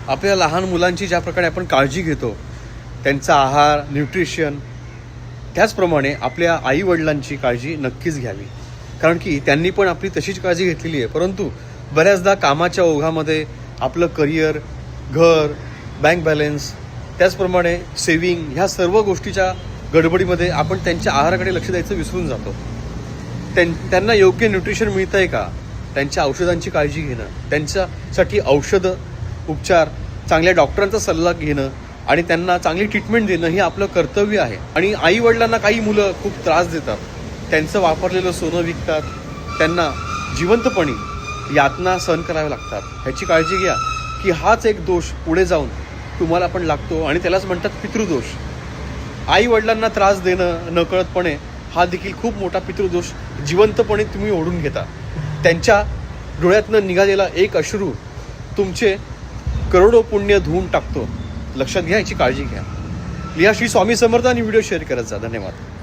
आपल्या लहान मुलांची ज्या प्रकारे आपण काळजी घेतो, त्यांचा आहार, न्यूट्रिशन, त्याचप्रमाणे आपल्या आईवडिलांची काळजी नक्कीच घ्यावी. कारण की त्यांनी पण आपली तशीच काळजी घेतलेली आहे. परंतु बऱ्याचदा कामाच्या ओघामध्ये आपलं करिअर, घर, बँक बॅलन्स, त्याचप्रमाणे सेविंग, ह्या सर्व गोष्टीच्या गडबडीमध्ये आपण त्यांच्या आहाराकडे लक्ष द्यायचं विसरून जातो. त्यांना योग्य न्यूट्रिशन मिळतं आहे का, त्यांच्या औषधांची काळजी घेणं, त्यांच्यासाठी औषधं, उपचार, चांगल्या डॉक्टरांचा सल्ला घेणं आणि त्यांना चांगली ट्रीटमेंट देणं हे आपलं कर्तव्य आहे. आणि आईवडिलांना काही मुलं खूप त्रास देतात, त्यांचं वापरलेलं सोनं विकतात, त्यांना जिवंतपणी यातना सहन कराव्या लागतात. ह्याची काळजी घ्या की हाच एक दोष पुढे जाऊन तुम्हाला पण लागतो आणि त्यालाच म्हणतात पितृदोष. आईवडिलांना त्रास देणं नकळतपणे हा देखील खूप मोठा पितृदोष जिवंतपणे तुम्ही ओढून घेता. त्यांच्या डोळ्यातनं निघालेला एक अश्रू तुमचे करोडो पुण्य धुवून टाकतो. लक्षात घ्या, याची काळजी घ्या. लिहा. श्री स्वामी समर्थ आणि व्हिडिओ शेअर करत जा. धन्यवाद.